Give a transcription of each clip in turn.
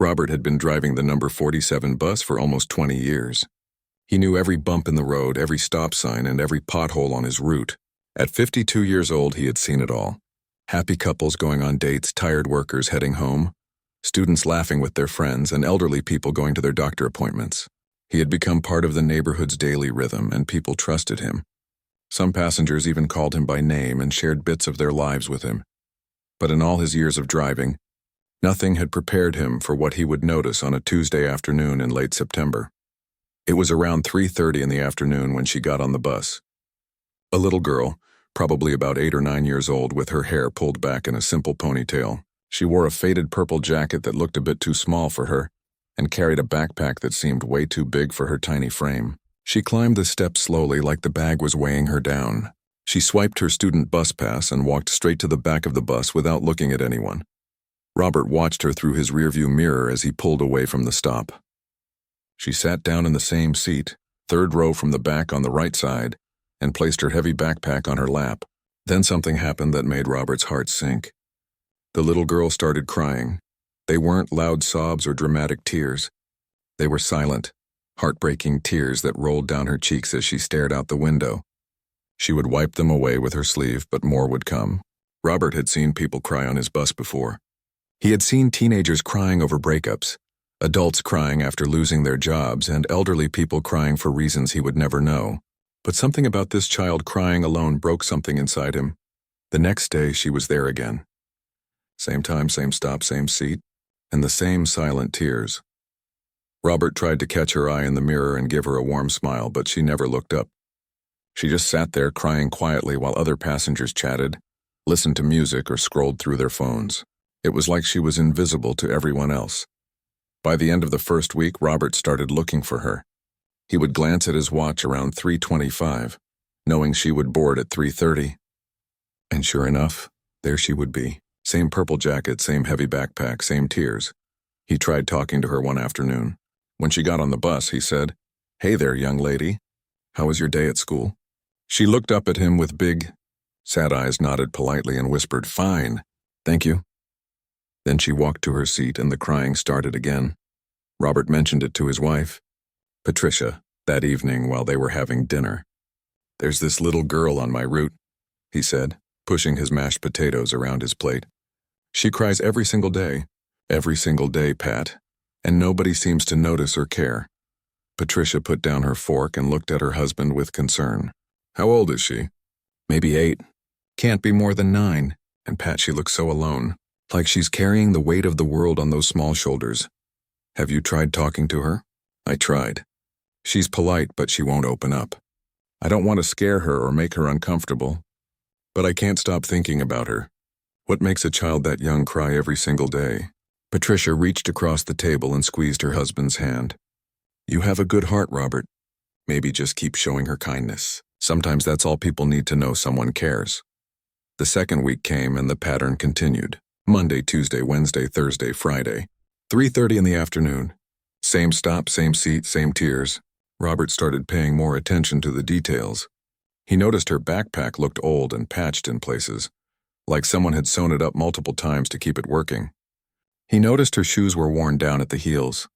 Robert had been driving the number 47 bus for almost 20 years. He knew every bump in the road, every stop sign, and every pothole on his route. At 52 years old, he had seen it all. Happy couples going on dates, tired workers heading home, students laughing with their friends, and elderly people going to their doctor appointments. He had become part of the neighborhood's daily rhythm, and people trusted him. Some passengers even called him by name and shared bits of their lives with him. But in all his years of driving, nothing had prepared him for what he would notice on a Tuesday afternoon in late September. It was around 3:30 in the afternoon when she got on the bus. A little girl, probably about 8 or 9 years old, with her hair pulled back in a simple ponytail. She wore a faded purple jacket that looked a bit too small for her, and carried a backpack that seemed way too big for her tiny frame. She climbed the steps slowly, like the bag was weighing her down. She swiped her student bus pass and walked straight to the back of the bus without looking at anyone. Robert watched her through his rearview mirror as he pulled away from the stop. She sat down in the same seat, third row from the back on the right side, and placed her heavy backpack on her lap. Then something happened that made Robert's heart sink. The little girl started crying. They weren't loud sobs or dramatic tears. They were silent, heartbreaking tears that rolled down her cheeks as she stared out the window. She would wipe them away with her sleeve, but more would come. Robert had seen people cry on his bus before. He had seen teenagers crying over breakups, adults crying after losing their jobs, and elderly people crying for reasons he would never know. But something about this child crying alone broke something inside him. The next day, she was there again. Same time, same stop, same seat, and the same silent tears. Robert tried to catch her eye in the mirror and give her a warm smile, but she never looked up. She just sat there crying quietly while other passengers chatted, listened to music, or scrolled through their phones. It was like she was invisible to everyone else. By the end of the first week, Robert started looking for her. He would glance at his watch around 3:25, knowing she would board at 3:30. And sure enough, there she would be. Same purple jacket, same heavy backpack, same tears. He tried talking to her one afternoon. When she got on the bus, he said, "Hey there, young lady. How was your day at school?" She looked up at him with big, sad eyes, nodded politely, and whispered, "Fine, thank you." Then she walked to her seat and the crying started again. Robert mentioned it to his wife, Patricia, that evening while they were having dinner. "There's this little girl on my route," he said, pushing his mashed potatoes around his plate. "She cries every single day, Pat, and nobody seems to notice or care." Patricia put down her fork and looked at her husband with concern. "How old is she?" "Maybe 8. Can't be more than 9. And Pat, she looks so alone. Like she's carrying the weight of the world on those small shoulders. Have you tried talking to her?" "I tried. She's polite, but she won't open up. I don't want to scare her or make her uncomfortable, but I can't stop thinking about her. What makes a child that young cry every single day?" Patricia reached across the table and squeezed her husband's hand. "You have a good heart, Robert. Maybe just keep showing her kindness. Sometimes that's all people need to know someone cares." The second week came and the pattern continued. Monday, Tuesday, Wednesday, Thursday, Friday. 3:30 in the afternoon. Same stop, same seat, same tears. Robert started paying more attention to the details. He noticed her backpack looked old and patched in places, like someone had sewn it up multiple times to keep it working. He noticed her shoes were worn down at the heels.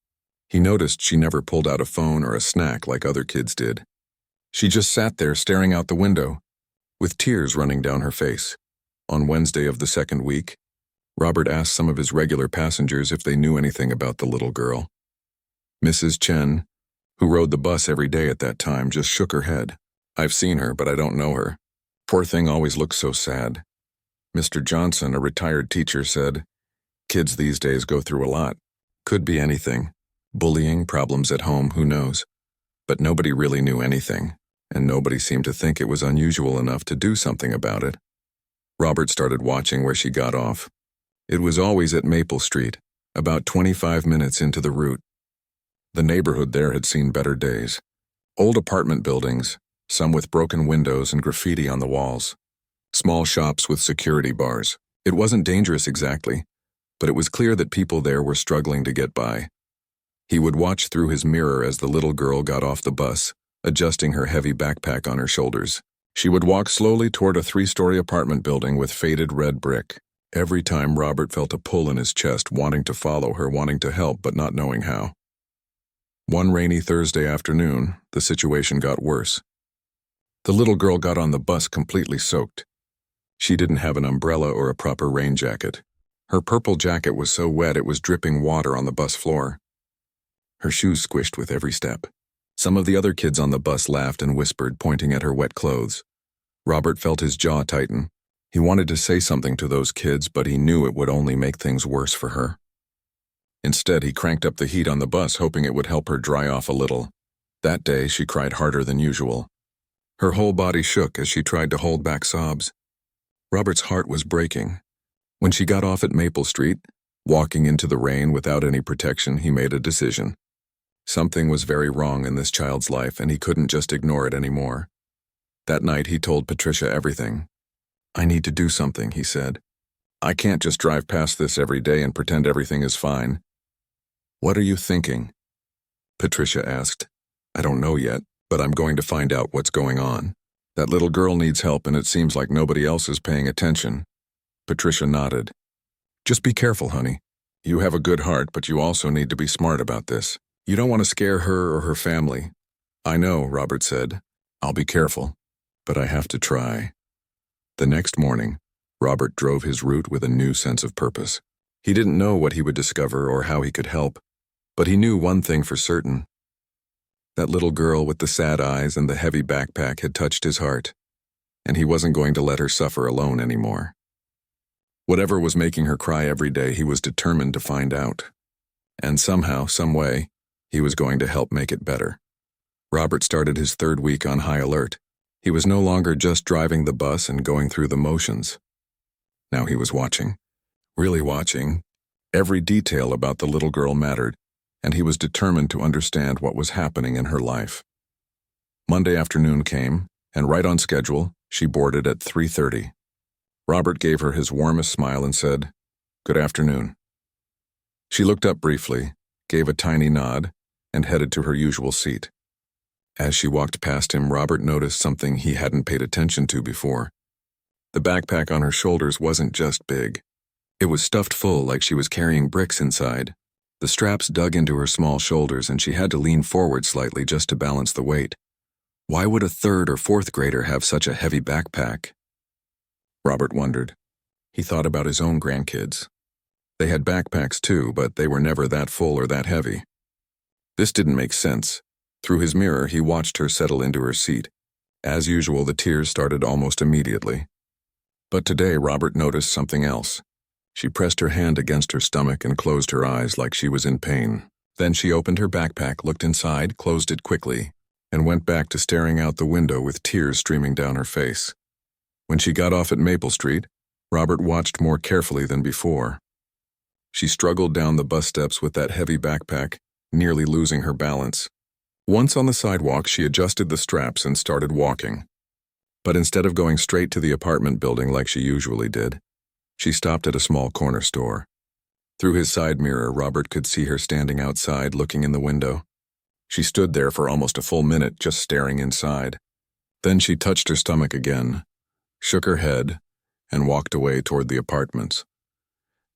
He noticed she never pulled out a phone or a snack like other kids did. She just sat there staring out the window, with tears running down her face. On Wednesday of the second week, Robert asked some of his regular passengers if they knew anything about the little girl. Mrs. Chen, who rode the bus every day at that time, just shook her head. "I've seen her, but I don't know her. Poor thing always looks so sad." Mr. Johnson, a retired teacher, said, "Kids these days go through a lot. Could be anything. Bullying, problems at home, who knows?" But nobody really knew anything, and nobody seemed to think it was unusual enough to do something about it. Robert started watching where she got off. It was always at Maple Street, about 25 minutes into the route. The neighborhood there had seen better days. Old apartment buildings, some with broken windows and graffiti on the walls. Small shops with security bars. It wasn't dangerous exactly, but it was clear that people there were struggling to get by. He would watch through his mirror as the little girl got off the bus, adjusting her heavy backpack on her shoulders. She would walk slowly toward a 3-story apartment building with faded red brick. Every time Robert felt a pull in his chest, wanting to follow her, wanting to help, but not knowing how. One rainy Thursday afternoon, the situation got worse. The little girl got on the bus completely soaked. She didn't have an umbrella or a proper rain jacket. Her purple jacket was so wet it was dripping water on the bus floor. Her shoes squished with every step. Some of the other kids on the bus laughed and whispered, pointing at her wet clothes. Robert felt his jaw tighten. He wanted to say something to those kids, but he knew it would only make things worse for her. Instead, he cranked up the heat on the bus, hoping it would help her dry off a little. That day, she cried harder than usual. Her whole body shook as she tried to hold back sobs. Robert's heart was breaking. When she got off at Maple Street, walking into the rain without any protection, he made a decision. Something was very wrong in this child's life, and he couldn't just ignore it anymore. That night, he told Patricia everything. "I need to do something," he said. "I can't just drive past this every day and pretend everything is fine." "What are you thinking?" Patricia asked. "I don't know yet, but I'm going to find out what's going on. That little girl needs help, and it seems like nobody else is paying attention." Patricia nodded. "Just be careful, honey. You have a good heart, but you also need to be smart about this. You don't want to scare her or her family." "I know," Robert said. "I'll be careful, but I have to try." The next morning, Robert drove his route with a new sense of purpose. He didn't know what he would discover or how he could help, but he knew one thing for certain. That little girl with the sad eyes and the heavy backpack had touched his heart, and he wasn't going to let her suffer alone anymore. Whatever was making her cry every day, he was determined to find out. And somehow, some way, he was going to help make it better. Robert started his third week on high alert. He was no longer just driving the bus and going through the motions. Now he was watching. Really watching. Every detail about the little girl mattered, and he was determined to understand what was happening in her life. Monday afternoon came, and right on schedule, she boarded at 3:30. Robert gave her his warmest smile and said, "Good afternoon." She looked up briefly, gave a tiny nod, and headed to her usual seat. As she walked past him, Robert noticed something he hadn't paid attention to before. The backpack on her shoulders wasn't just big. It was stuffed full, like she was carrying bricks inside. The straps dug into her small shoulders, and she had to lean forward slightly just to balance the weight. Why would a third or fourth grader have such a heavy backpack? Robert wondered. He thought about his own grandkids. They had backpacks too, but they were never that full or that heavy. This didn't make sense. Through his mirror, he watched her settle into her seat. As usual, the tears started almost immediately. But today, Robert noticed something else. She pressed her hand against her stomach and closed her eyes like she was in pain. Then she opened her backpack, looked inside, closed it quickly, and went back to staring out the window with tears streaming down her face. When she got off at Maple Street, Robert watched more carefully than before. She struggled down the bus steps with that heavy backpack, nearly losing her balance. Once on the sidewalk, she adjusted the straps and started walking. But instead of going straight to the apartment building like she usually did, she stopped at a small corner store. Through his side mirror, Robert could see her standing outside, looking in the window. She stood there for almost a full minute, just staring inside. Then she touched her stomach again, shook her head, and walked away toward the apartments.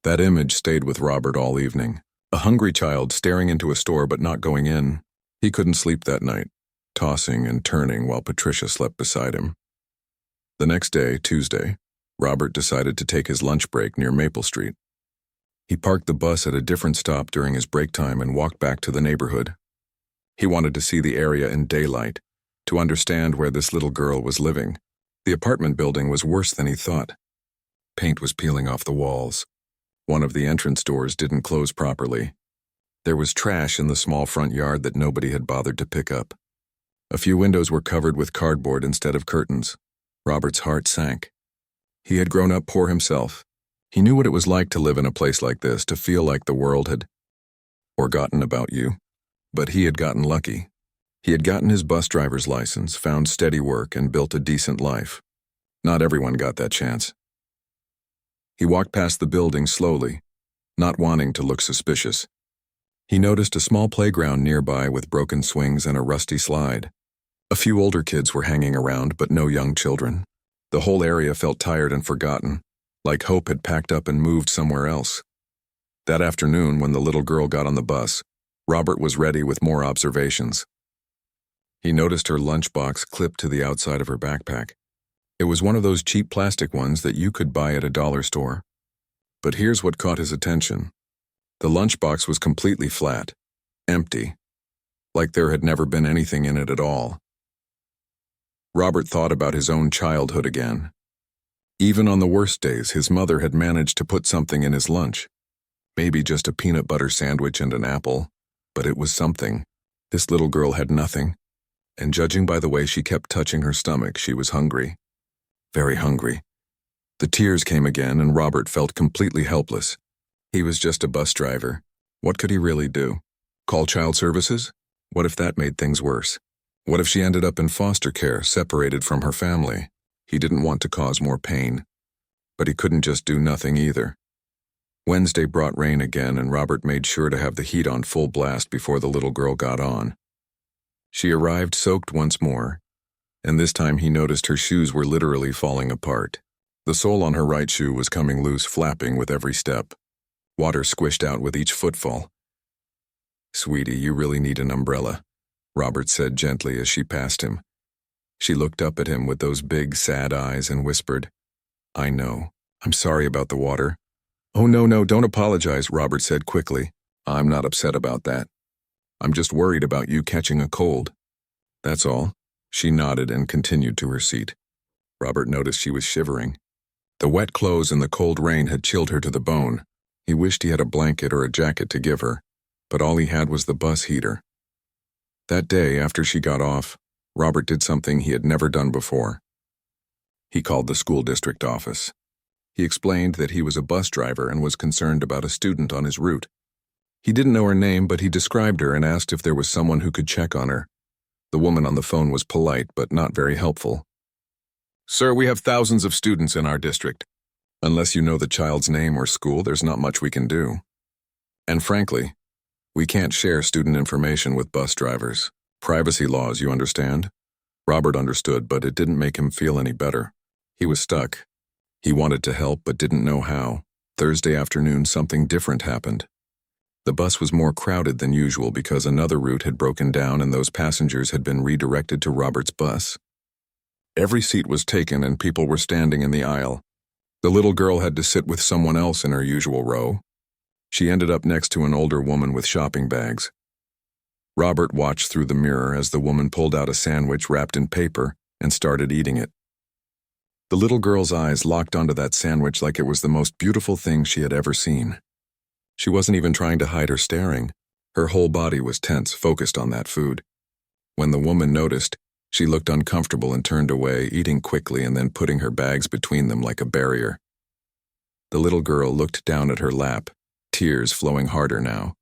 That image stayed with Robert all evening. A hungry child staring into a store but not going in. He couldn't sleep that night, tossing and turning while Patricia slept beside him. The next day, Tuesday, Robert decided to take his lunch break near Maple Street. He parked the bus at a different stop during his break time and walked back to the neighborhood. He wanted to see the area in daylight, to understand where this little girl was living. The apartment building was worse than he thought. Paint was peeling off the walls. One of the entrance doors didn't close properly. There was trash in the small front yard that nobody had bothered to pick up. A few windows were covered with cardboard instead of curtains. Robert's heart sank. He had grown up poor himself. He knew what it was like to live in a place like this, to feel like the world had forgotten about you. But he had gotten lucky. He had gotten his bus driver's license, found steady work, and built a decent life. Not everyone got that chance. He walked past the building slowly, not wanting to look suspicious. He noticed a small playground nearby with broken swings and a rusty slide. A few older kids were hanging around, but no young children. The whole area felt tired and forgotten. like hope had packed up and moved somewhere else. That afternoon, when the little girl got on the bus, Robert was ready with more observations. He noticed her lunchbox clipped to the outside of her backpack. It was one of those cheap plastic ones that you could buy at a dollar store. But here's what caught his attention. The lunchbox was completely flat, empty, like there had never been anything in it at all. Robert thought about his own childhood again. Even on the worst days, his mother had managed to put something in his lunch. Maybe just a peanut butter sandwich and an apple, but it was something. This little girl had nothing, and judging by the way she kept touching her stomach, she was hungry. Very hungry. The tears came again, and Robert felt completely helpless. He was just a bus driver. What could he really do? Call child services? What if that made things worse? What if she ended up in foster care, separated from her family? He didn't want to cause more pain. But he couldn't just do nothing either. Wednesday brought rain again, and Robert made sure to have the heat on full blast before the little girl got on. She arrived soaked once more, and this time he noticed her shoes were literally falling apart. The sole on her right shoe was coming loose, flapping with every step. Water squished out with each footfall. "Sweetie, you really need an umbrella," Robert said gently as she passed him. She looked up at him with those big, sad eyes and whispered, "I know. I'm sorry about the water." "Oh, no, don't apologize," Robert said quickly. "I'm not upset about that. I'm just worried about you catching a cold. That's all." She nodded and continued to her seat. Robert noticed she was shivering. The wet clothes and the cold rain had chilled her to the bone. He wished he had a blanket or a jacket to give her, but all he had was the bus heater. That day, after she got off, Robert did something he had never done before. He called the school district office. He explained that he was a bus driver and was concerned about a student on his route. He didn't know her name, but he described her and asked if there was someone who could check on her. The woman on the phone was polite, but not very helpful. "Sir, we have thousands of students in our district. Unless you know the child's name or school, there's not much we can do. And frankly, we can't share student information with bus drivers. Privacy laws, you understand?" Robert understood, but it didn't make him feel any better. He was stuck. He wanted to help, but didn't know how. Thursday afternoon, something different happened. The bus was more crowded than usual because another route had broken down and those passengers had been redirected to Robert's bus. Every seat was taken and people were standing in the aisle. The little girl had to sit with someone else in her usual row. She ended up next to an older woman with shopping bags. Robert watched through the mirror as the woman pulled out a sandwich wrapped in paper and started eating it. The little girl's eyes locked onto that sandwich like it was the most beautiful thing she had ever seen. She wasn't even trying to hide her staring. Her whole body was tense, focused on that food. When the woman noticed, she looked uncomfortable and turned away, eating quickly and then putting her bags between them like a barrier. The little girl looked down at her lap, tears flowing harder now.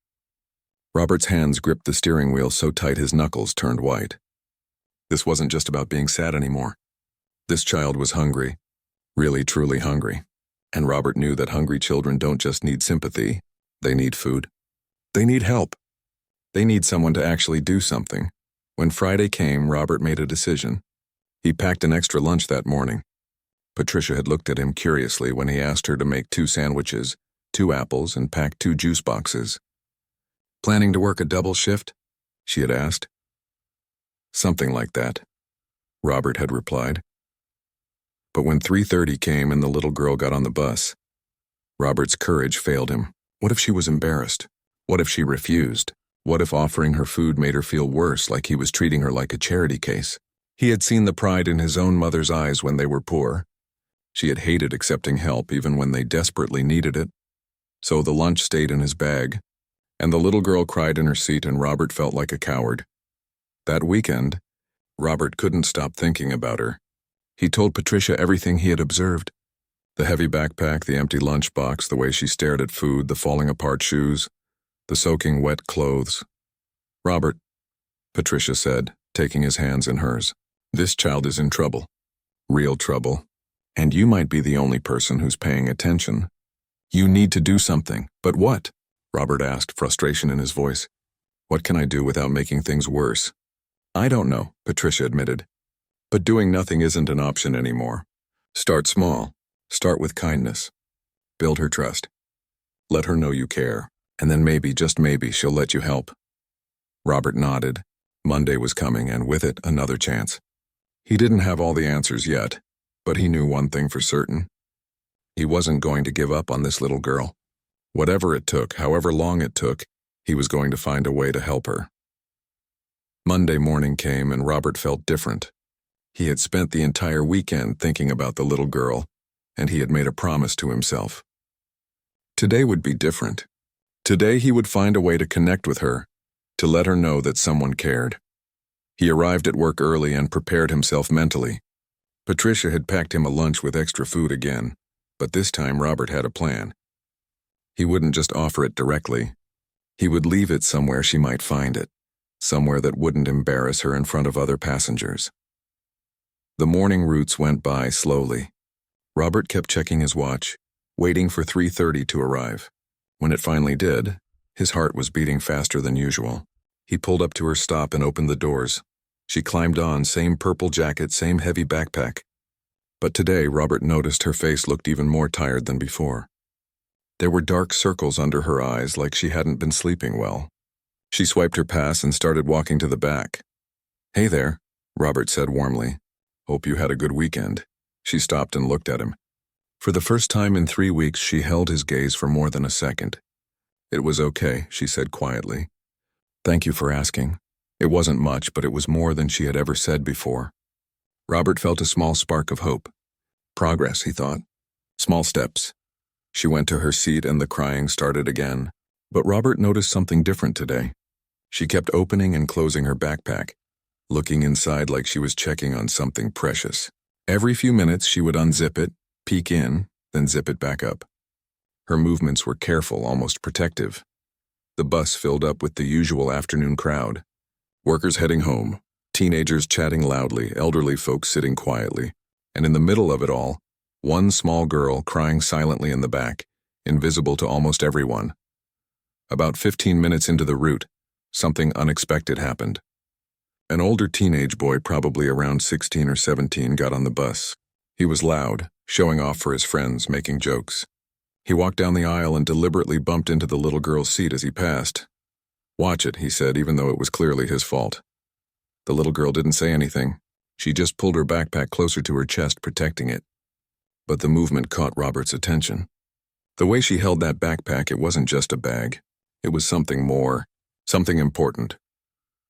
Robert's hands gripped the steering wheel so tight his knuckles turned white. This wasn't just about being sad anymore. This child was hungry, really truly hungry. And Robert knew that hungry children don't just need sympathy, they need food. They need help. They need someone to actually do something. When Friday came, Robert made a decision. He packed an extra lunch that morning. Patricia had looked at him curiously when he asked her to make 2 sandwiches, 2 apples, and pack 2 juice boxes. "Planning to work a double shift?" she had asked. "Something like that," Robert had replied. But when 3:30 came and the little girl got on the bus, Robert's courage failed him. What if she was embarrassed? What if she refused? What if offering her food made her feel worse, like he was treating her like a charity case? He had seen the pride in his own mother's eyes when they were poor. She had hated accepting help even when they desperately needed it. So the lunch stayed in his bag, and the little girl cried in her seat, and Robert felt like a coward. That weekend, Robert couldn't stop thinking about her. He told Patricia everything he had observed. The heavy backpack, the empty lunchbox, the way she stared at food, the falling apart shoes, the soaking wet clothes. "Robert," Patricia said, taking his hands in hers, "this child is in trouble. Real trouble. And you might be the only person who's paying attention. You need to do something. But what?" Robert asked, frustration in his voice. "What can I do without making things worse?" "I don't know," Patricia admitted. "But doing nothing isn't an option anymore. Start small. Start with kindness. Build her trust. Let her know you care, and then maybe, just maybe, she'll let you help. Robert nodded. Monday was coming, and with it, another chance. He didn't have all the answers yet, but he knew one thing for certain. He wasn't going to give up on this little girl. Whatever it took, however long it took, he was going to find a way to help her. Monday morning came, and Robert felt different. He had spent the entire weekend thinking about the little girl, and he had made a promise to himself. Today would be different. Today he would find a way to connect with her, to let her know that someone cared. He arrived at work early and prepared himself mentally. Patricia had packed him a lunch with extra food again, but this time Robert had a plan. He wouldn't just offer it directly. He would leave it somewhere she might find it, somewhere that wouldn't embarrass her in front of other passengers. The morning routes went by slowly. Robert kept checking his watch, waiting for 3:30 to arrive. When it finally did, his heart was beating faster than usual. He pulled up to her stop and opened the doors. She climbed on, same purple jacket, same heavy backpack. But today, Robert noticed her face looked even more tired than before. There were dark circles under her eyes, like she hadn't been sleeping well. She swiped her pass and started walking to the back. "Hey there," Robert said warmly. "Hope you had a good weekend." She stopped and looked at him. For the first time in 3 weeks, she held his gaze for more than a second. "It was okay," she said quietly. "Thank you for asking." It wasn't much, but it was more than she had ever said before. Robert felt a small spark of hope. Progress, he thought. Small steps. She went to her seat and the crying started again. But Robert noticed something different today. She kept opening and closing her backpack, looking inside like she was checking on something precious. Every few minutes she would unzip it, peek in, then zip it back up. Her movements were careful, almost protective. The bus filled up with the usual afternoon crowd. Workers heading home, teenagers chatting loudly, elderly folks sitting quietly, and in the middle of it all, one small girl crying silently in the back, invisible to almost everyone. About 15 minutes into the route, something unexpected happened. An older teenage boy, probably around 16 or 17, got on the bus. He was loud, showing off for his friends, making jokes. He walked down the aisle and deliberately bumped into the little girl's seat as he passed. "Watch it," he said, even though it was clearly his fault. The little girl didn't say anything. She just pulled her backpack closer to her chest, protecting it. But the movement caught Robert's attention. The way she held that backpack, it wasn't just a bag. It was something more, something important.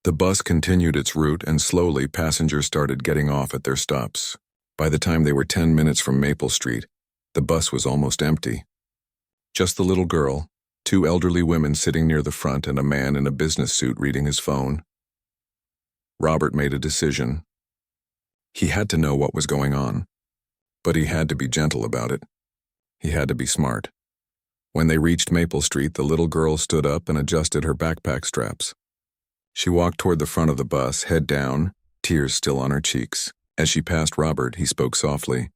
The bus continued its route, and slowly passengers started getting off at their stops. By the time they were 10 minutes from Maple Street, the bus was almost empty. Just the little girl, 2 elderly women sitting near the front, and a man in a business suit reading his phone. Robert made a decision. He had to know what was going on, but he had to be gentle about it. He had to be smart. When they reached Maple Street, the little girl stood up and adjusted her backpack straps. She walked toward the front of the bus, head down, tears still on her cheeks. As she passed Robert, he spoke softly.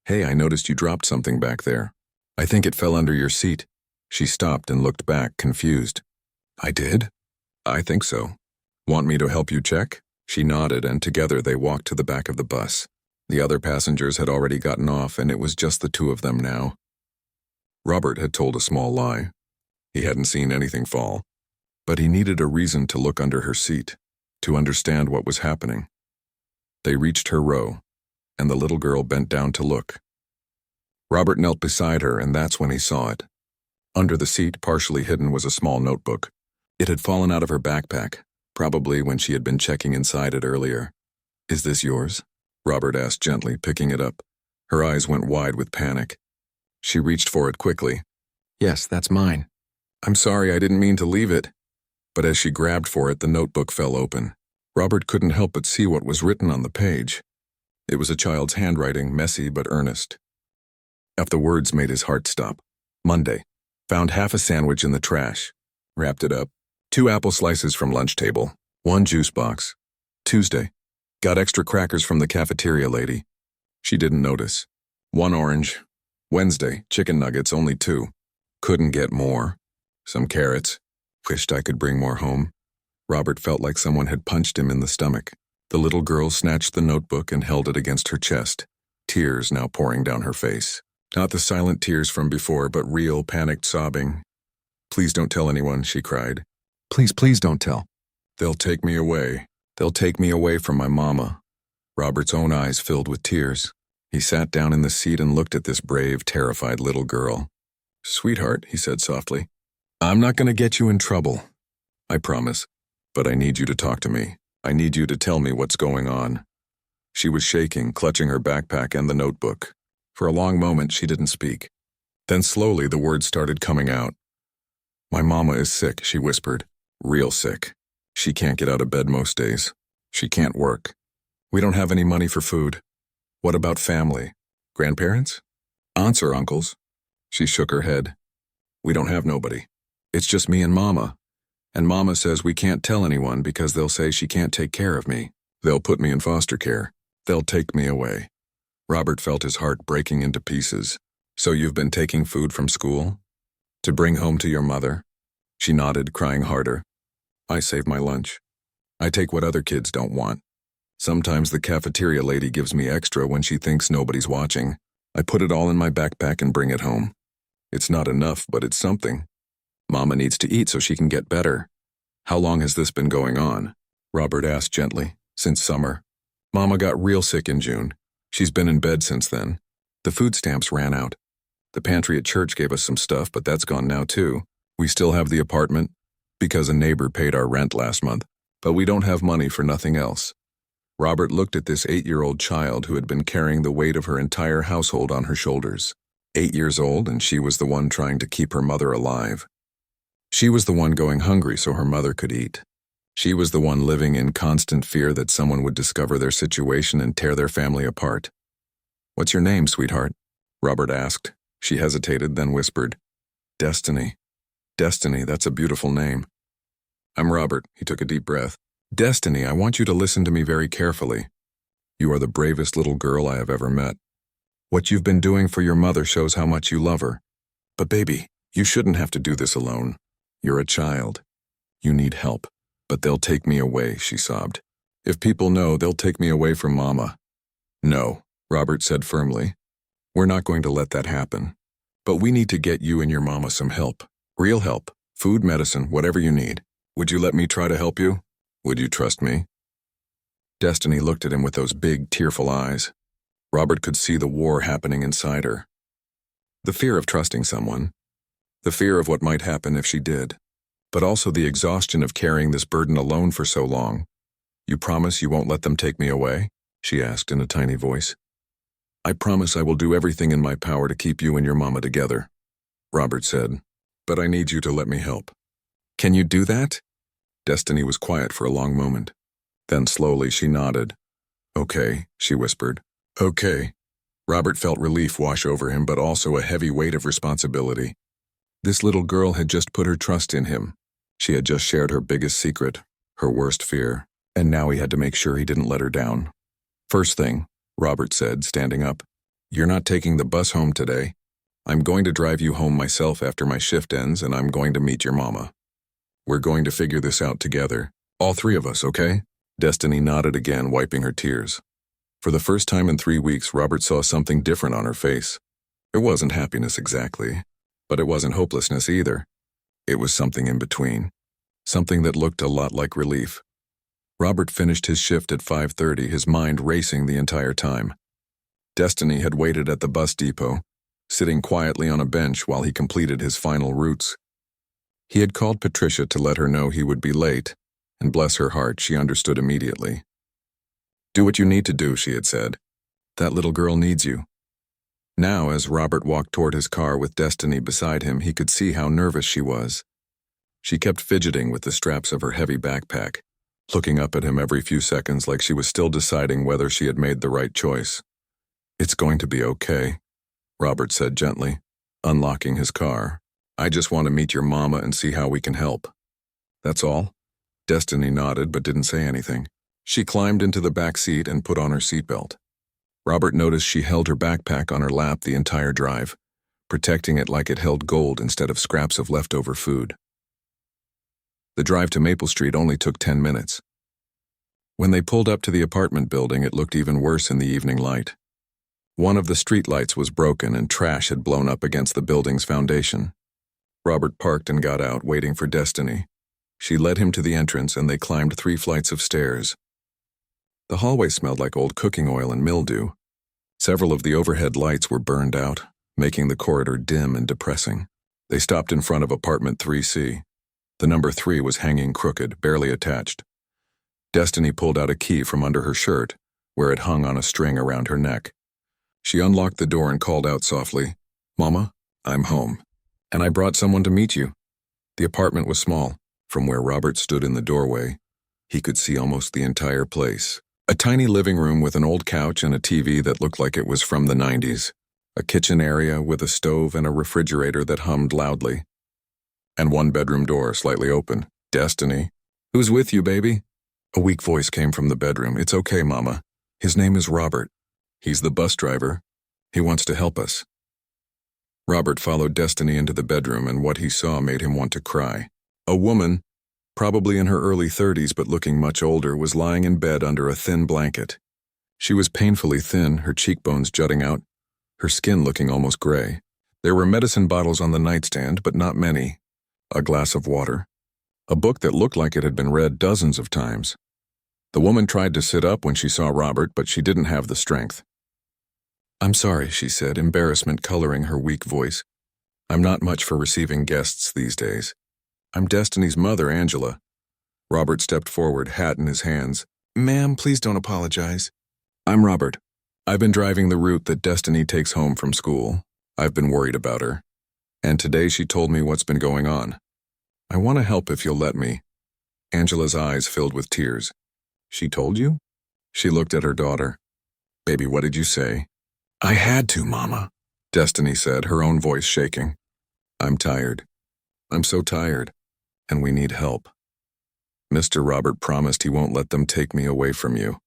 "Hey, I noticed you dropped something back there. I think it fell under your seat." She stopped and looked back, confused. "I did? I think so. Want me to help you check?" She nodded, and together they walked to the back of the bus. The other passengers had already gotten off, and it was just the 2 of them now. Robert had told a small lie. He hadn't seen anything fall. But he needed a reason to look under her seat, to understand what was happening. They reached her row, and the little girl bent down to look. Robert knelt beside her, and that's when he saw it. Under the seat, partially hidden, was a small notebook. It had fallen out of her backpack, probably when she had been checking inside it earlier. "Is this yours?" Robert asked gently, picking it up. Her eyes went wide with panic. She reached for it quickly. "Yes, that's mine. I'm sorry, I didn't mean to leave it." But as she grabbed for it, the notebook fell open. Robert couldn't help but see what was written on the page. It was a child's handwriting, messy but earnest. The words made his heart stop. Monday. Found half a sandwich in the trash. Wrapped it up. 2 apple slices from lunch table. 1 juice box. Tuesday. Got extra crackers from the cafeteria lady. She didn't notice. 1 orange. Wednesday. Chicken nuggets, only 2. Couldn't get more. Some carrots. Wished I could bring more home. Robert felt like someone had punched him in the stomach. The little girl snatched the notebook and held it against her chest, tears now pouring down her face. Not the silent tears from before, but real, panicked sobbing. "Please don't tell anyone," she cried. "Please, please don't tell. They'll take me away. They'll take me away from my mama." Robert's own eyes filled with tears. He sat down in the seat and looked at this brave, terrified little girl. "Sweetheart," he said softly, "I'm not going to get you in trouble. I promise. But I need you to talk to me. I need you to tell me what's going on." She was shaking, clutching her backpack and the notebook. For a long moment, she didn't speak. Then slowly, the words started coming out. "My mama is sick," she whispered. "Real sick. She can't get out of bed most days. She can't work. We don't have any money for food. What about family? Grandparents? Aunts or uncles?" She shook her head. "We don't have nobody. It's just me and Mama. And Mama says we can't tell anyone because they'll say she can't take care of me. They'll put me in foster care. They'll take me away." Robert felt his heart breaking into pieces. "So you've been taking food from school? To bring home to your mother?" She nodded, crying harder. "I save my lunch. I take what other kids don't want. Sometimes the cafeteria lady gives me extra when she thinks nobody's watching. I put it all in my backpack and bring it home. It's not enough, but it's something. Mama needs to eat so she can get better." "How long has this been going on?" Robert asked gently. "Since summer. Mama got real sick in June. She's been in bed since then. The food stamps ran out. The pantry at church gave us some stuff, but that's gone now too. We still have the apartment because a neighbor paid our rent last month, but we don't have money for nothing else." Robert looked at this 8-year-old child who had been carrying the weight of her entire household on her shoulders. 8 years old, and she was the one trying to keep her mother alive. She was the one going hungry so her mother could eat. She was the one living in constant fear that someone would discover their situation and tear their family apart. "What's your name, sweetheart?" Robert asked. She hesitated, then whispered, "Destiny. Destiny, that's a beautiful name." "I'm Robert," he took a deep breath. "Destiny, I want you to listen to me very carefully. You are the bravest little girl I have ever met. What you've been doing for your mother shows how much you love her. But baby, you shouldn't have to do this alone. You're a child. You need help. But they'll take me away," she sobbed. "If people know, they'll take me away from Mama." "No," Robert said firmly. "We're not going to let that happen. But we need to get you and your mama some help. Real help. Food, medicine, whatever you need. Would you let me try to help you? Would you trust me?" Destiny looked at him with those big, tearful eyes. Robert could see the war happening inside her. The fear of trusting someone. The fear of what might happen if she did. But also the exhaustion of carrying this burden alone for so long. "You promise you won't let them take me away?" she asked in a tiny voice. "I promise I will do everything in my power to keep you and your mama together," Robert said. "But I need you to let me help." "Can you do that?" Destiny was quiet for a long moment. Then slowly she nodded. "Okay," she whispered. "Okay." Robert felt relief wash over him, but also a heavy weight of responsibility. This little girl had just put her trust in him. She had just shared her biggest secret, her worst fear, and now he had to make sure he didn't let her down. "First thing," Robert said, standing up, "you're not taking the bus home today. I'm going to drive you home myself after my shift ends, and I'm going to meet your mama. We're going to figure this out together. All three of us, okay?" Destiny nodded again, wiping her tears. For the first time in 3 weeks, Robert saw something different on her face. It wasn't happiness exactly, but it wasn't hopelessness either. It was something in between. Something that looked a lot like relief. Robert finished his shift at 5:30, his mind racing the entire time. Destiny had waited at the bus depot, sitting quietly on a bench while he completed his final routes. He had called Patricia to let her know he would be late, and bless her heart, she understood immediately. "Do what you need to do," she had said. "That little girl needs you." Now, as Robert walked toward his car with Destiny beside him, he could see how nervous she was. She kept fidgeting with the straps of her heavy backpack, looking up at him every few seconds like she was still deciding whether she had made the right choice. "It's going to be okay," Robert said gently, unlocking his car. "I just want to meet your mama and see how we can help." "That's all?" Destiny nodded but didn't say anything. She climbed into the back seat and put on her seatbelt. Robert noticed she held her backpack on her lap the entire drive, protecting it like it held gold instead of scraps of leftover food. The drive to Maple Street only took 10 minutes. When they pulled up to the apartment building, it looked even worse in the evening light. One of the streetlights was broken and trash had blown up against the building's foundation. Robert parked and got out, waiting for Destiny. She led him to the entrance and they climbed 3 flights of stairs. The hallway smelled like old cooking oil and mildew. Several of the overhead lights were burned out, making the corridor dim and depressing. They stopped in front of apartment 3C. The number 3 was hanging crooked, barely attached. Destiny pulled out a key from under her shirt, where it hung on a string around her neck. She unlocked the door and called out softly, "Mama, I'm home. And I brought someone to meet you." The apartment was small. From where Robert stood in the doorway, he could see almost the entire place. A tiny living room with an old couch and a TV that looked like it was from the 90s. A kitchen area with a stove and a refrigerator that hummed loudly. And one bedroom door slightly open. "Destiny. Who's with you, baby?" A weak voice came from the bedroom. "It's okay, Mama. His name is Robert. He's the bus driver. He wants to help us." Robert followed Destiny into the bedroom, and what he saw made him want to cry. A woman, probably in her early 30s but looking much older, was lying in bed under a thin blanket. She was painfully thin, her cheekbones jutting out, her skin looking almost gray. There were medicine bottles on the nightstand, but not many. A glass of water. A book that looked like it had been read dozens of times. The woman tried to sit up when she saw Robert, but she didn't have the strength. "I'm sorry," she said, embarrassment coloring her weak voice. "I'm not much for receiving guests these days. I'm Destiny's mother, Angela." Robert stepped forward, hat in his hands. "Ma'am, please don't apologize. I'm Robert. I've been driving the route that Destiny takes home from school. I've been worried about her. And today she told me what's been going on. I want to help if you'll let me." Angela's eyes filled with tears. "She told you?" She looked at her daughter. "Baby, what did you say?" "I had to, Mama," Destiny said, her own voice shaking. "I'm tired. I'm so tired. And we need help. Mr. Robert promised he won't let them take me away from you."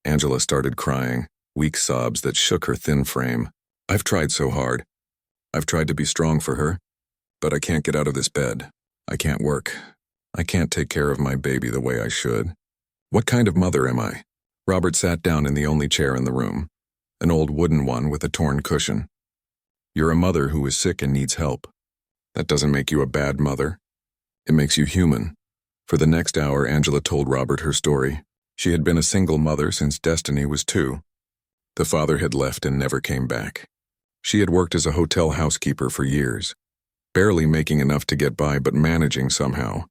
Angela started crying, weak sobs that shook her thin frame. "I've tried so hard. I've tried to be strong for her, but I can't get out of this bed. I can't work. I can't take care of my baby the way I should. What kind of mother am I?" Robert sat down in the only chair in the room, an old wooden one with a torn cushion. "You're a mother who is sick and needs help. That doesn't make you a bad mother. It makes you human." For the next hour, Angela told Robert her story. She had been a single mother since Destiny was 2. The father had left and never came back. She had worked as a hotel housekeeper for years, barely making enough to get by but managing somehow.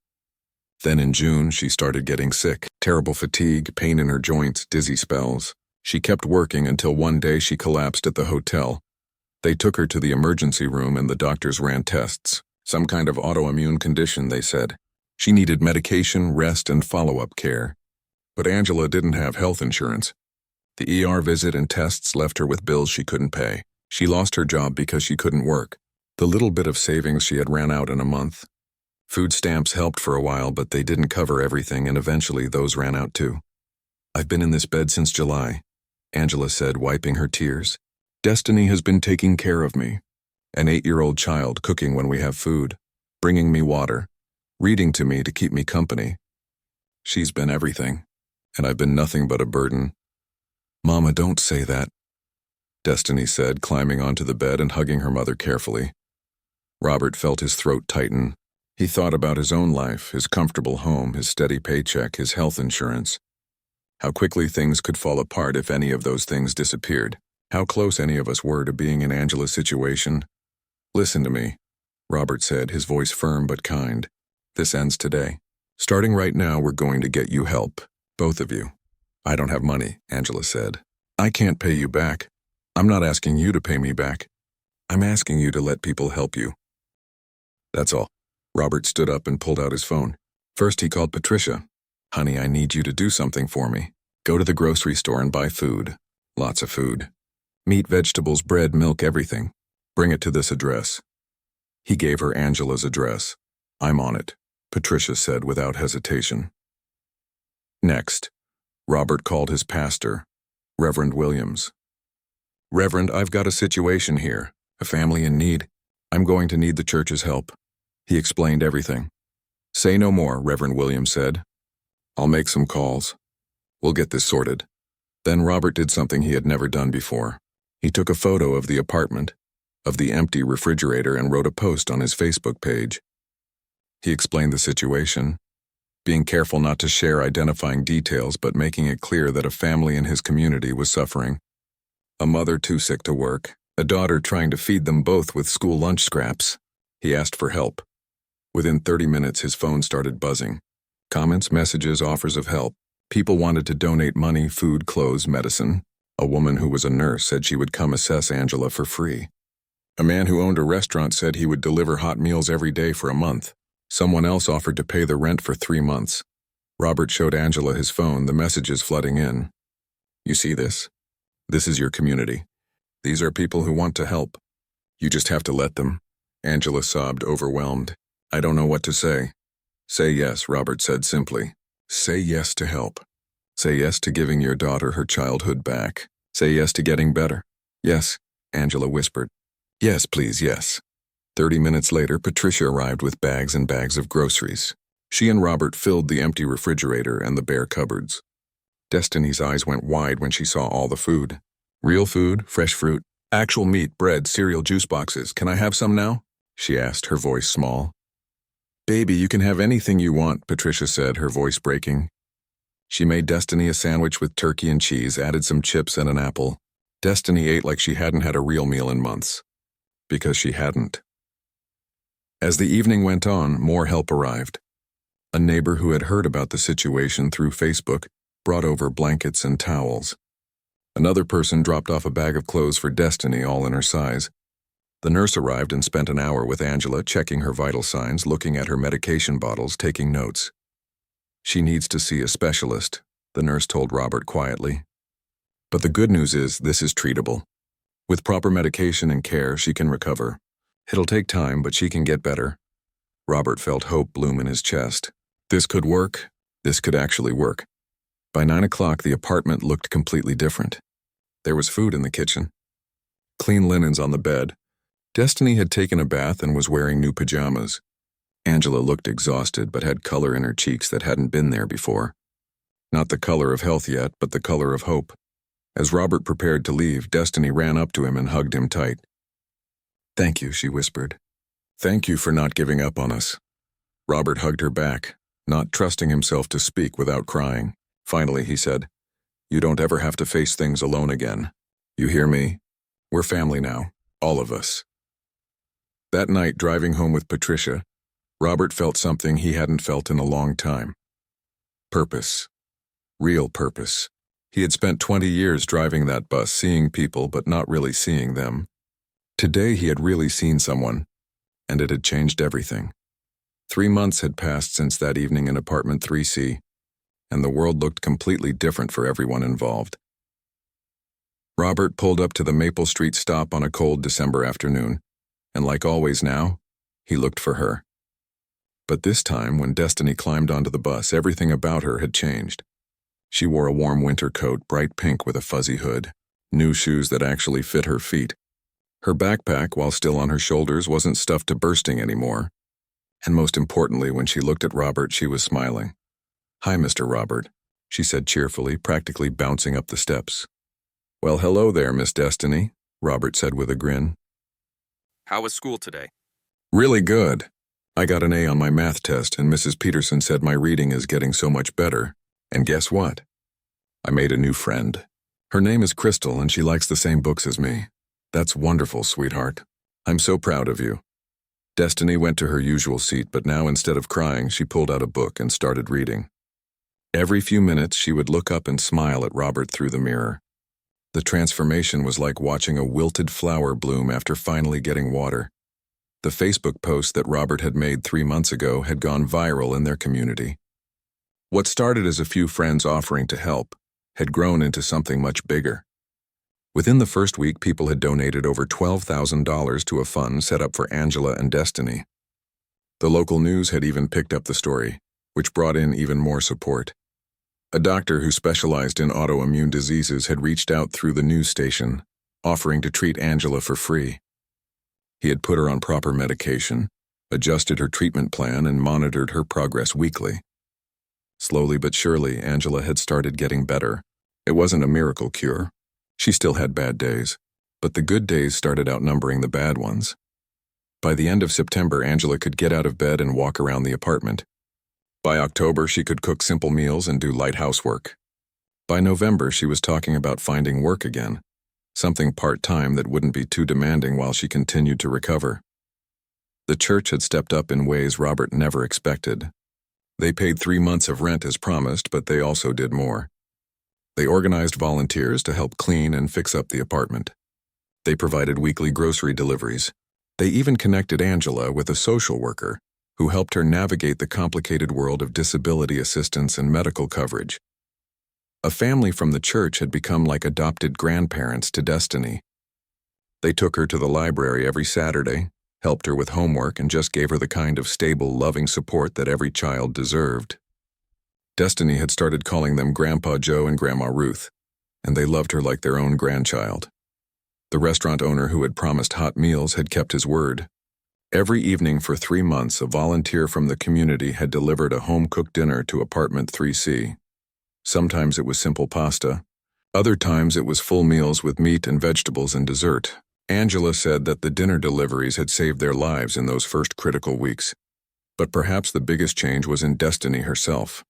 Then in June, she started getting sick, terrible fatigue, pain in her joints, dizzy spells. She kept working until one day she collapsed at the hotel. They took her to the emergency room and the doctors ran tests. Some kind of autoimmune condition, they said. She needed medication, rest, and follow-up care. But Angela didn't have health insurance. The ER visit and tests left her with bills she couldn't pay. She lost her job because she couldn't work. The little bit of savings she had ran out in a month. Food stamps helped for a while, but they didn't cover everything, and eventually those ran out too. "I've been in this bed since July," Angela said, wiping her tears. "Destiny has been taking care of me. An 8-year-old child, cooking when we have food, bringing me water, reading to me to keep me company. She's been everything, and I've been nothing but a burden." "Mama, don't say that," Destiny said, climbing onto the bed and hugging her mother carefully. Robert felt his throat tighten. He thought about his own life, his comfortable home, his steady paycheck, his health insurance. How quickly things could fall apart if any of those things disappeared. How close any of us were to being in Angela's situation. "Listen to me," Robert said, his voice firm but kind. "This ends today. Starting right now, we're going to get you help, both of you." "I don't have money," Angela said. "I can't pay you back. I'm not asking you to pay me back. I'm asking you to let people help you. That's all." Robert stood up and pulled out his phone. First he called Patricia. "Honey, I need you to do something for me. Go to the grocery store and buy food. Lots of food. Meat, vegetables, bread, milk, everything. Bring it to this address." He gave her Angela's address. "I'm on it," Patricia said without hesitation. Next, Robert called his pastor, Reverend Williams. "Reverend, I've got a situation here, a family in need. I'm going to need the church's help." He explained everything. "Say no more," Reverend Williams said. "I'll make some calls. We'll get this sorted." Then Robert did something he had never done before. He took a photo of the apartment, of the empty refrigerator, and wrote a post on his Facebook page. He explained the situation, being careful not to share identifying details but making it clear that a family in his community was suffering. A mother too sick to work, a daughter trying to feed them both with school lunch scraps. He asked for help. Within 30 minutes, his phone started buzzing. Comments, messages, offers of help. People wanted to donate money, food, clothes, medicine. A woman who was a nurse said she would come assess Angela for free. A man who owned a restaurant said he would deliver hot meals every day for a month. Someone else offered to pay the rent for 3 months. Robert showed Angela his phone, the messages flooding in. You see this? This is your community. These are people who want to help. You just have to let them. Angela sobbed, overwhelmed. I don't know what to say. Say yes, Robert said simply. Say yes to help. Say yes to giving your daughter her childhood back. Say yes to getting better. Yes, Angela whispered. Yes, please, yes. 30 minutes later, Patricia arrived with bags and bags of groceries. She and Robert filled the empty refrigerator and the bare cupboards. Destiny's eyes went wide when she saw all the food. Real food, fresh fruit, actual meat, bread, cereal, juice boxes. Can I have some now? She asked, her voice small. Baby, you can have anything you want, Patricia said, her voice breaking. She made Destiny a sandwich with turkey and cheese, added some chips and an apple. Destiny ate like she hadn't had a real meal in months. Because she hadn't. As the evening went on, more help arrived. A neighbor who had heard about the situation through Facebook brought over blankets and towels. Another person dropped off a bag of clothes for Destiny, all in her size. The nurse arrived and spent an hour with Angela, checking her vital signs, looking at her medication bottles, taking notes. She needs to see a specialist, the nurse told Robert quietly. But the good news is this is treatable. With proper medication and care, she can recover. It'll take time, but she can get better. Robert felt hope bloom in his chest. This could work. This could actually work. By 9 o'clock, the apartment looked completely different. There was food in the kitchen. Clean linens on the bed. Destiny had taken a bath and was wearing new pajamas. Angela looked exhausted but had color in her cheeks that hadn't been there before. Not the color of health yet, but the color of hope. As Robert prepared to leave, Destiny ran up to him and hugged him tight. Thank you, she whispered. Thank you for not giving up on us. Robert hugged her back, not trusting himself to speak without crying. Finally, he said, You don't ever have to face things alone again. You hear me? We're family now, all of us. That night, driving home with Patricia, Robert felt something he hadn't felt in a long time. Purpose. Real purpose. He had spent 20 years driving that bus, seeing people but not really seeing them. Today he had really seen someone, and it had changed everything. 3 months had passed since that evening in apartment 3C, and the world looked completely different for everyone involved. Robert pulled up to the Maple Street stop on a cold December afternoon, and like always now, he looked for her. But this time, when Destiny climbed onto the bus, everything about her had changed. She wore a warm winter coat, bright pink with a fuzzy hood, new shoes that actually fit her feet. Her backpack, while still on her shoulders, wasn't stuffed to bursting anymore. And most importantly, when she looked at Robert, she was smiling. Hi, Mr. Robert, she said cheerfully, practically bouncing up the steps. Well, hello there, Miss Destiny, Robert said with a grin. How was school today? Really good. I got an A on my math test, and Mrs. Peterson said my reading is getting so much better. And guess what? I made a new friend. Her name is Crystal, and she likes the same books as me. That's wonderful, sweetheart. I'm so proud of you. Destiny went to her usual seat, but now instead of crying, she pulled out a book and started reading. Every few minutes, she would look up and smile at Robert through the mirror. The transformation was like watching a wilted flower bloom after finally getting water. The Facebook post that Robert had made 3 months ago had gone viral in their community. What started as a few friends offering to help had grown into something much bigger. Within the first week, people had donated over $12,000 to a fund set up for Angela and Destiny. The local news had even picked up the story, which brought in even more support. A doctor who specialized in autoimmune diseases had reached out through the news station, offering to treat Angela for free. He had put her on proper medication, adjusted her treatment plan, and monitored her progress weekly. Slowly but surely, Angela had started getting better. It wasn't a miracle cure. She still had bad days, But the good days started outnumbering the bad ones. By the end of September, Angela could get out of bed and walk around the apartment. By October, she could cook simple meals and do light housework. By November, she was talking about finding work again, something part-time that wouldn't be too demanding while she continued to recover. The church had stepped up in ways Robert never expected. They paid 3 months of rent as promised, but they also did more. They organized volunteers to help clean and fix up the apartment. They provided weekly grocery deliveries. They even connected Angela with a social worker who helped her navigate the complicated world of disability assistance and medical coverage. A family from the church had become like adopted grandparents to Destiny. They took her to the library every Saturday, helped her with homework, and just gave her the kind of stable, loving support that every child deserved. Destiny had started calling them Grandpa Joe and Grandma Ruth, and they loved her like their own grandchild. The restaurant owner who had promised hot meals had kept his word. Every evening for 3 months, a volunteer from the community had delivered a home-cooked dinner to apartment 3C. Sometimes it was simple pasta. Other times it was full meals with meat and vegetables and dessert. Angela said that the dinner deliveries had saved their lives in those first critical weeks. But perhaps the biggest change was in Destiny herself.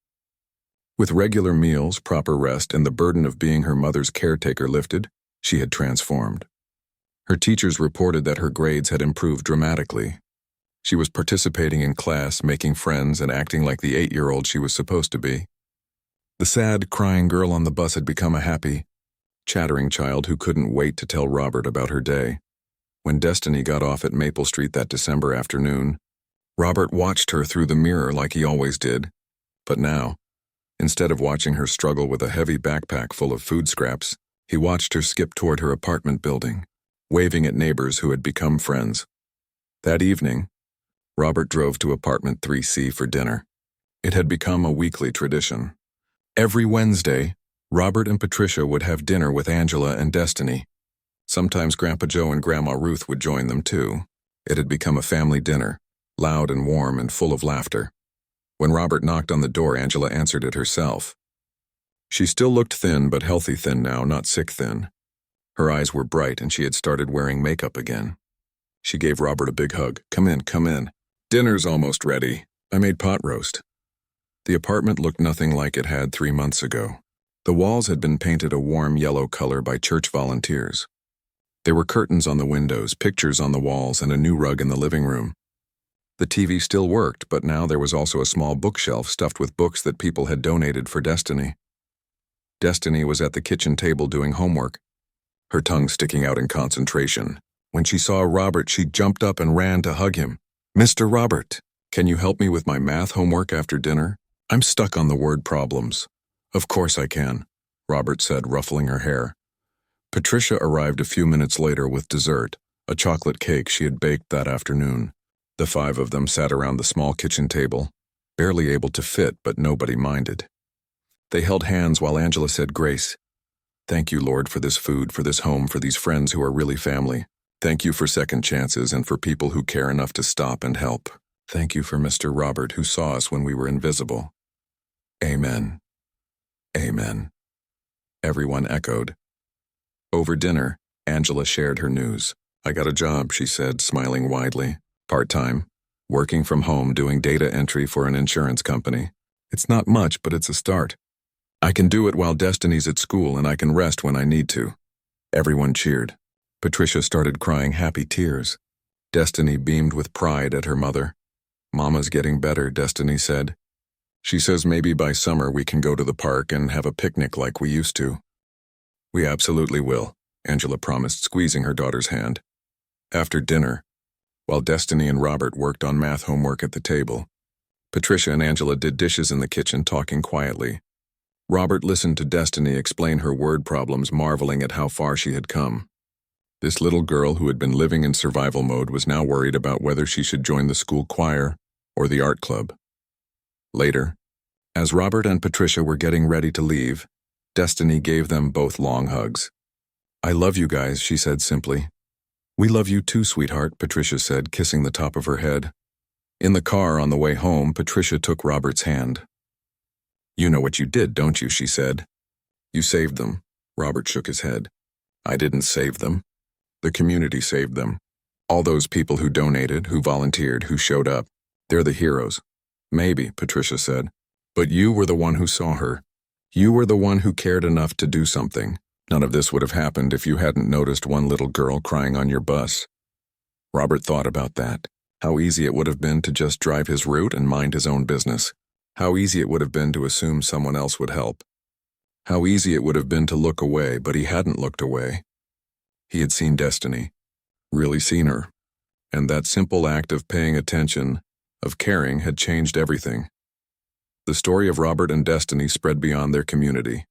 With regular meals, proper rest, and the burden of being her mother's caretaker lifted, she had transformed. Her teachers reported that her grades had improved dramatically. She was participating in class, making friends, and acting like the 8-year-old she was supposed to be. The sad, crying girl on the bus had become a happy, chattering child who couldn't wait to tell Robert about her day. When Destiny got off at Maple Street that December afternoon, Robert watched her through the mirror like he always did. But now, instead of watching her struggle with a heavy backpack full of food scraps, he watched her skip toward her apartment building, waving at neighbors who had become friends. That evening, Robert drove to apartment 3C for dinner. It had become a weekly tradition. Every Wednesday, Robert and Patricia would have dinner with Angela and Destiny. Sometimes Grandpa Joe and Grandma Ruth would join them too. It had become a family dinner, loud and warm and full of laughter. When Robert knocked on the door, Angela answered it herself. She still looked thin, but healthy thin now, not sick thin. Her eyes were bright, and she had started wearing makeup again. She gave Robert a big hug. Come in, come in. Dinner's almost ready. I made pot roast." The apartment looked nothing like it had 3 months ago. The walls had been painted a warm yellow color by church volunteers. There were curtains on the windows, pictures on the walls, and a new rug in the living room. The TV still worked, but now there was also a small bookshelf stuffed with books that people had donated for Destiny. Destiny was at the kitchen table doing homework, her tongue sticking out in concentration. When she saw Robert, she jumped up and ran to hug him. "Mr. Robert, can you help me with my math homework after dinner? I'm stuck on the word problems." "Of course I can," Robert said, ruffling her hair. Patricia arrived a few minutes later with dessert, a chocolate cake she had baked that afternoon. The 5 of them sat around the small kitchen table, barely able to fit, but nobody minded. They held hands while Angela said grace. "Thank you, Lord, for this food, for this home, for these friends who are really family. Thank you for second chances and for people who care enough to stop and help. Thank you for Mr. Robert who saw us when we were invisible." "Amen. Amen," everyone echoed. Over dinner, Angela shared her news. "I got a job," she said, smiling widely. "Part-time, working from home doing data entry for an insurance company. It's not much, but it's a start. I can do it while Destiny's at school and I can rest when I need to." Everyone cheered. Patricia started crying happy tears. Destiny beamed with pride at her mother. "Mama's getting better," Destiny said. "She says maybe by summer we can go to the park and have a picnic like we used to." "We absolutely will," Angela promised, squeezing her daughter's hand. After dinner, while Destiny and Robert worked on math homework at the table, Patricia and Angela did dishes in the kitchen, talking quietly. Robert listened to Destiny explain her word problems, marveling at how far she had come. This little girl who had been living in survival mode was now worried about whether she should join the school choir or the art club. Later, as Robert and Patricia were getting ready to leave, Destiny gave them both long hugs. "I love you guys," she said simply. "We love you too, sweetheart," Patricia said, kissing the top of her head. In the car on the way home, Patricia took Robert's hand. "You know what you did, don't you?" she said. "You saved them." Robert shook his head. "I didn't save them. I The community saved them. All those people who donated, who volunteered, who showed up. They're the heroes. Maybe, Patricia said. But you were the one who saw her. You were the one who cared enough to do something. None of this would have happened if you hadn't noticed one little girl crying on your bus. Robert thought about that. How easy it would have been to just drive his route and mind his own business. How easy it would have been to assume someone else would help. How easy it would have been to look away, but he hadn't looked away. He had seen Destiny. Really seen her. And that simple act of paying attention, of caring, had changed everything. The story of Robert and Destiny spread beyond their community.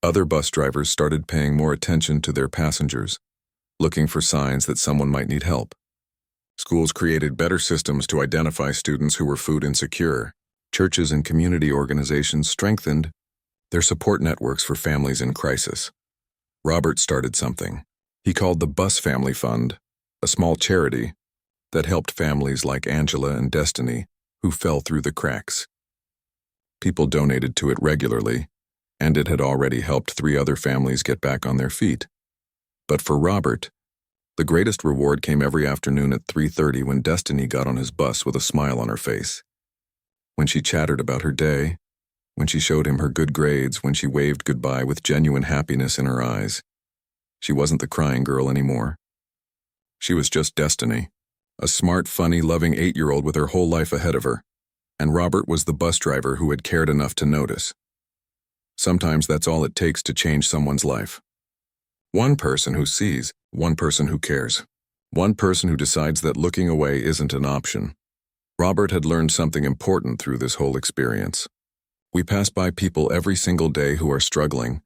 Other bus drivers started paying more attention to their passengers, looking for signs that someone might need help. Schools created better systems to identify students who were food insecure. Churches and community organizations strengthened their support networks for families in crisis. Robert started something he called the Bus Family Fund, a small charity that helped families like Angela and Destiny who fell through the cracks. People donated to it regularly, and it had already helped 3 other families get back on their feet. But for Robert, the greatest reward came every afternoon at 3:30 when Destiny got on his bus with a smile on her face. When she chattered about her day, when she showed him her good grades, when she waved goodbye with genuine happiness in her eyes. She wasn't the crying girl anymore. She was just Destiny, a smart, funny, loving 8-year-old with her whole life ahead of her. And Robert was the bus driver who had cared enough to notice. Sometimes that's all it takes to change someone's life. One person who sees, one person who cares, one person who decides that looking away isn't an option. Robert had learned something important through this whole experience. We pass by people every single day who are struggling,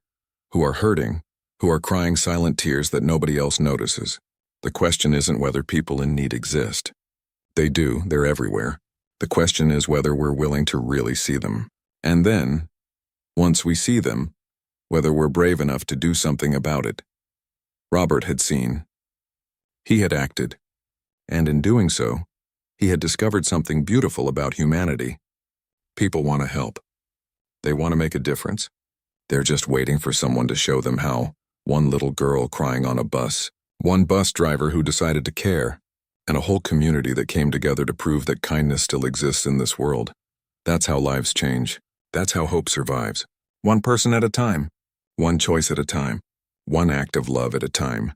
who are hurting, who are crying silent tears that nobody else notices. The question isn't whether people in need exist. They do, they're everywhere. The question is whether we're willing to really see them. And then, once we see them, whether we're brave enough to do something about it. Robert had seen. He had acted. And in doing so, he had discovered something beautiful about humanity. People want to help. They want to make a difference. They're just waiting for someone to show them how. One little girl crying on a bus. One bus driver who decided to care. And a whole community that came together to prove that kindness still exists in this world. That's how lives change. That's how hope survives. One person at a time. One choice at a time. One act of love at a time.